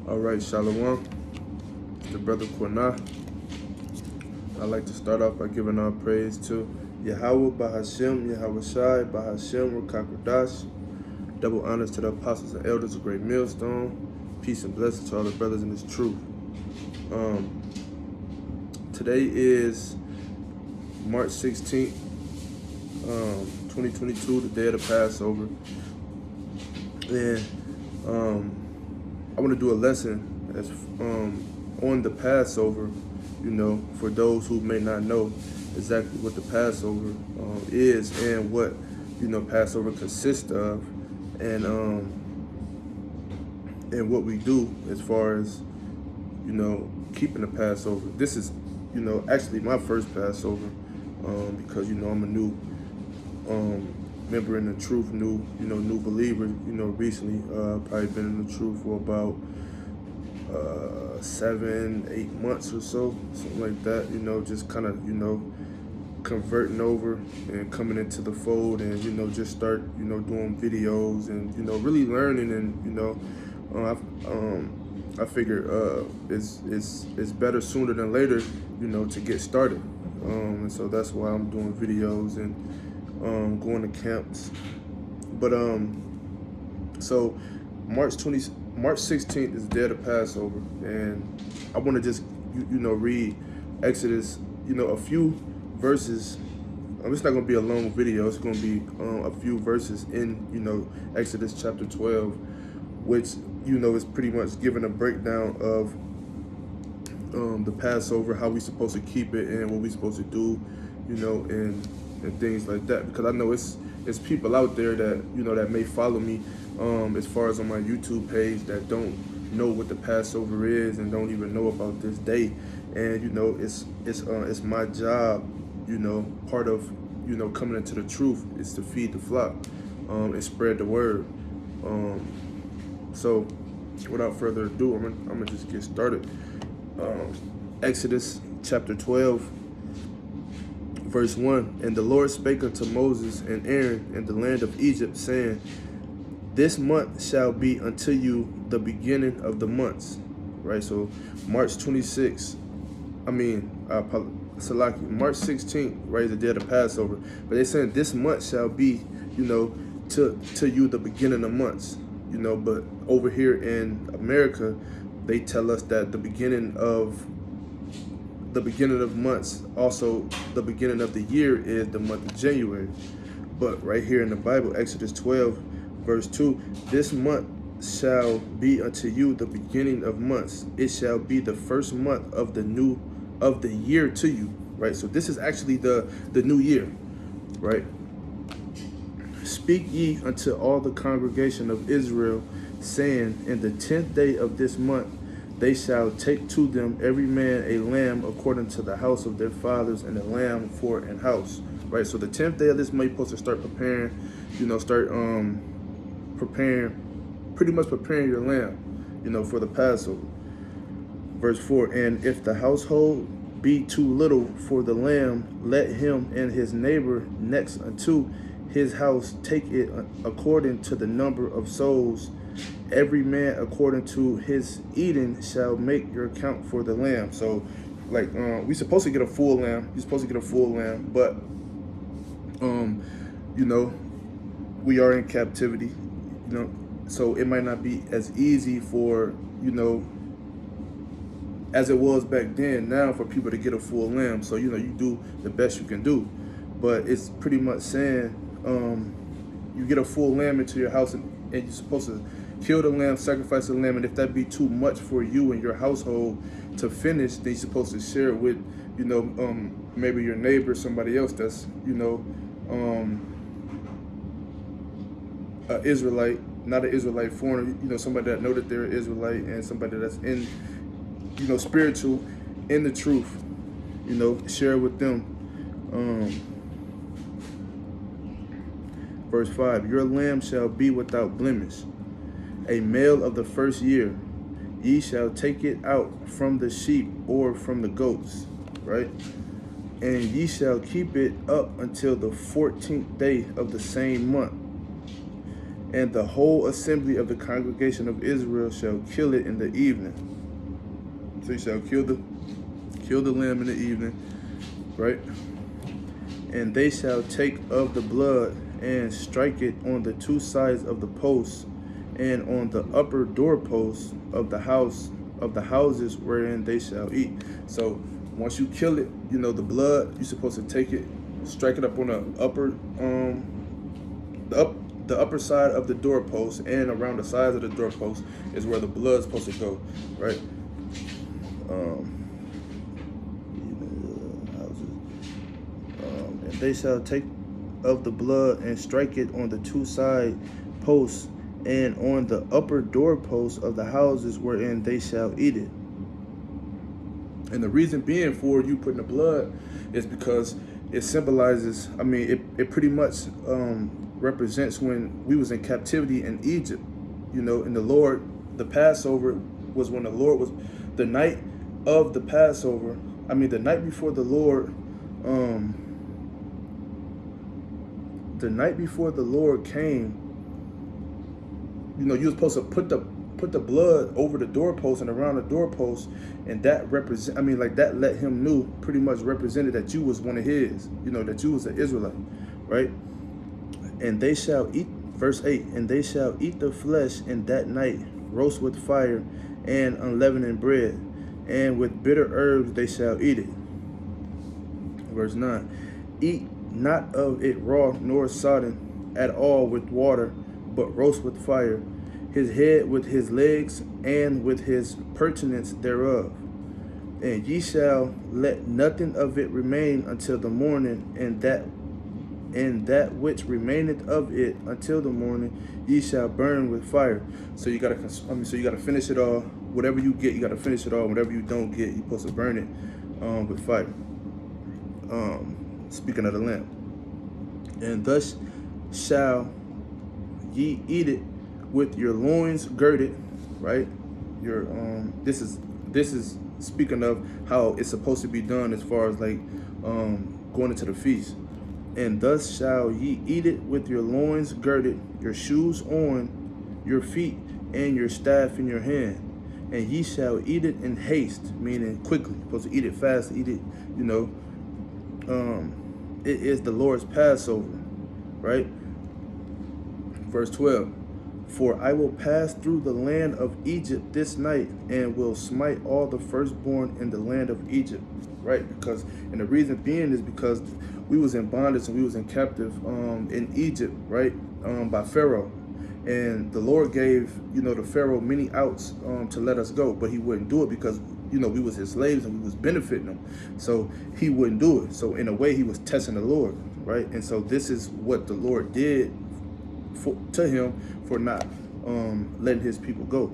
All right, Shalom. It's the brother Quanah. I'd like to start off by giving our praise to Yahweh, Bahashem, Yahweh Shai, Bahashem, Rakakradash. Double honors to the apostles and elders of Great Millstone. Peace and blessings to all the brothers in this truth. Today is March 16th, 2022, the day of the Passover. And I want to do a lesson as on the Passover, for those who may not know exactly what the Passover is and what, Passover consists of, and what we do as far as, keeping the Passover. This is, actually my first Passover, because, I'm a new member in the truth, new believer, recently, probably been in the truth for about 7-8 months or so, something like that, just kind of, converting over and coming into the fold, and, just start, doing videos and, really learning, and, I figure it's better sooner than later, to get started, and so that's why I'm doing videos and going to camps. But so March 16th is the day of the Passover, and I want to just read Exodus, a few verses. It's not going to be a long video. It's going to be a few verses in Exodus chapter 12, which is pretty much giving a breakdown of the Passover, how we supposed to keep it, and what we supposed to do, and things like that. Because I know it's people out there that that may follow me as far as on my YouTube page that don't know what the Passover is and don't even know about this day. And it's my job, part of coming into the truth is to feed the flock and spread the word. So without further ado, I'm gonna just get started. Exodus chapter 12, verse 1. And the Lord spake unto Moses and Aaron in the land of Egypt, saying, This month shall be unto you the beginning of the months. Right, so March 16th, March 16th, right, is the day of the Passover. But they're saying this month shall be, to you the beginning of months. But over here in America, they tell us that the beginning of months, also the beginning of the year, is the month of January. But right here in the Bible, Exodus 12, verse 2, this month shall be unto you the beginning of months. It shall be the first month of the year to you. Right? So this is actually the new year, right? Speak ye unto all the congregation of Israel, saying, In the 10th day of this month they shall take to them every man a lamb according to the house of their fathers, and a lamb for an house. Right? So the 10th day of this month, you're supposed to start preparing, preparing your lamb, for the Passover. Verse 4, And if the household be too little for the lamb, let him and his neighbor next unto his house take it according to the number of souls. Every man according to his eating shall make your count for the lamb. So, we supposed to get a full lamb. You're supposed to get a full lamb, but we are in captivity. So it might not be as easy for as it was back then now for people to get a full lamb. So you do the best you can do, but it's pretty much saying you get a full lamb into your house, and you're supposed to kill the lamb, sacrifice the lamb, and if that be too much for you and your household to finish, then you're supposed to share it with maybe your neighbor, somebody else that's an Israelite, not an Israelite foreigner, somebody that know that they're an Israelite, and somebody that's in spiritual, in the truth, share with them. Verse 5, Your lamb shall be without blemish, a male of the first year. Ye shall take it out from the sheep or from the goats, right? And ye shall keep it up until the 14th day of the same month. and the whole assembly of the congregation of Israel shall kill it in the evening. So you shall kill the lamb in the evening, right? And they shall take of the blood and strike it on the two sides of the posts and on the upper doorposts of the houses wherein they shall eat. So once you kill it, the blood, you're supposed to take it, strike it up on the upper side of the doorpost, and around the sides of the doorpost is where the blood's supposed to go, right? And they shall take of the blood and strike it on the two side posts and on the upper doorposts of the houses wherein they shall eat it. And the reason being for you putting the blood is because it symbolizes, it pretty much represents when we was in captivity in Egypt, and the Passover was when the Lord was, the night of the Passover, the night before the Lord came, you were supposed to put the blood over the doorpost and around the doorpost, and that that let him know, pretty much represented that you was one of his, that you was an Israelite, right? And they shall eat, verse 8, and they shall eat the flesh in that night, roast with fire and unleavened bread, and with bitter herbs they shall eat it. Verse 9, eat not of it raw nor sodden at all with water, but roast with fire, his head with his legs and with his purtenance thereof. And ye shall let nothing of it remain until the morning, and that which remaineth of it until the morning ye shall burn with fire. So you gotta finish it all. Whatever you get, you gotta finish it all. Whatever you don't get, you're supposed to burn it with fire. Speaking of the lamb, and thus shall ye eat it with your loins girded, right? Your this is speaking of how it's supposed to be done as far as like going into the feast. And thus shall ye eat it with your loins girded, your shoes on your feet, and your staff in your hand. And ye shall eat it in haste, meaning quickly. You're supposed to eat it fast, eat it, it is the Lord's Passover, right? Verse 12, for I will pass through the land of Egypt this night, and will smite all the firstborn in the land of Egypt, right? And the reason being is because we was in bondage and we was in captive in Egypt, right? By Pharaoh. And the Lord gave, the Pharaoh many outs to let us go, but he wouldn't do it because, we was his slaves and we was benefiting him. So he wouldn't do it. So in a way, he was testing the Lord, right? And so this is what the Lord did to him for not letting his people go.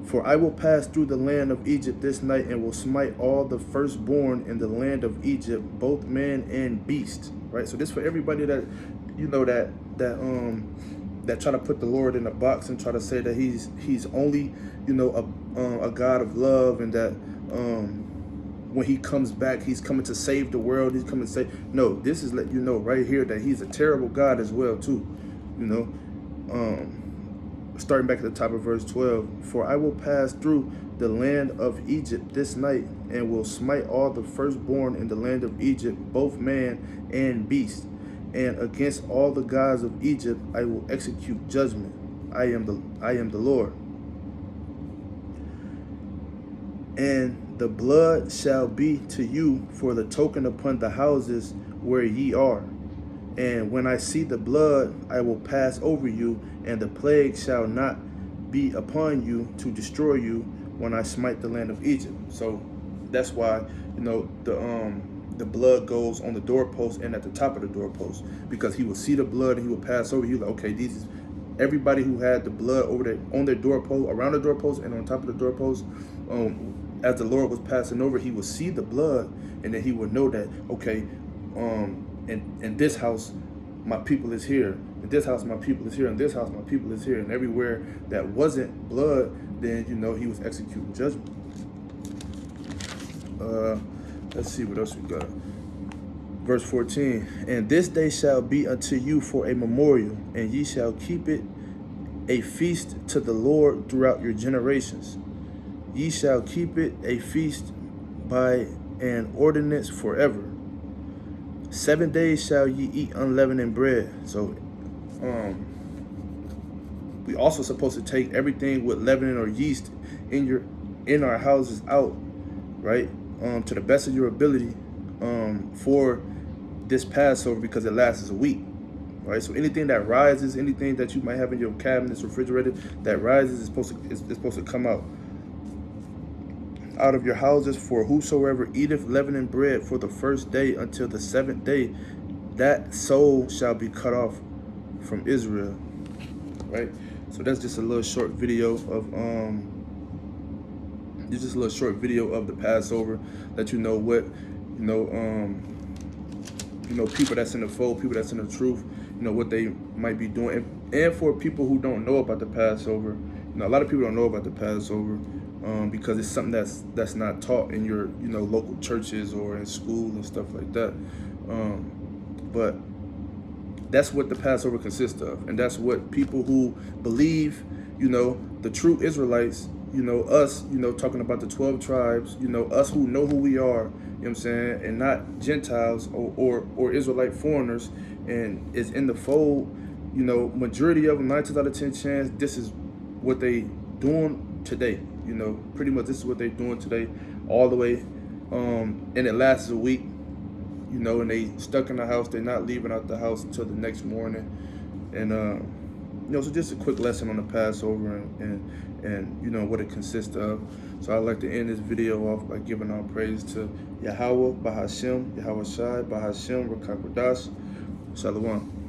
For I will pass through the land of Egypt this night, and will smite all the firstborn in the land of Egypt, both man and beast, right? So this for everybody that, that try to put the Lord in a box and try to say that he's only, a God of love, and that when he comes back, he's coming to save the world. He's coming to say, no, this is let you know right here that he's a terrible God as well too, starting back at the top of verse 12, for I will pass through the land of Egypt this night, and will smite all the firstborn in the land of Egypt, both man and beast. And against all the gods of Egypt I will execute judgment. I am the Lord. And the blood shall be to you for the token upon the houses where ye are. And when I see the blood, I will pass over you, and the plague shall not be upon you to destroy you when I smite the land of Egypt. So that's why, the blood goes on the doorpost and at the top of the doorpost, because he will see the blood and he will pass over. He like, okay, these is everybody who had the blood over there on their doorpost, around the doorpost, and on top of the doorpost. As the Lord was passing over, he would see the blood, and then he would know that, okay, in this house my people is here, in this house my people is here, in this house my people is here, and everywhere that wasn't blood, then he was executing judgment. Let's see what else we got. Verse 14, and this day shall be unto you for a memorial, and ye shall keep it a feast to the Lord throughout your generations. Ye shall keep it a feast by an ordinance forever. 7 days shall ye eat unleavened bread. So we also supposed to take everything with leavening or yeast in our houses out, right? To the best of your ability, for this Passover, because it lasts a week, right? So anything that rises, anything that you might have in your cabinets, refrigerator that rises, is supposed to come out of your houses. For whosoever eateth leavened bread for the first day until the 7th day, that soul shall be cut off from Israel, right? So that's just a little short video of the Passover, that people that's in the fold, people that's in the truth, what they might be doing. And for people who don't know about the Passover, a lot of people don't know about the Passover, because it's something that's not taught in your local churches or in school and stuff like that. But that's what the Passover consists of, and that's what people who believe, the true Israelites, us, talking about the 12 tribes, us who know who we are, what I'm saying, and not Gentiles or Israelite foreigners, and is in the fold, majority of them, 9 times out of 10 chance, this is what they doing today. Pretty much this is what they're doing today, all the way, and it lasts a week, and they stuck in the house. They're not leaving out the house until the next morning. And so just a quick lesson on the Passover and what it consists of. So I'd like to end this video off by giving our praise to Yahweh, Bahashem, Yahweh Shai, Bahashem, Rakakwadash, Shalom.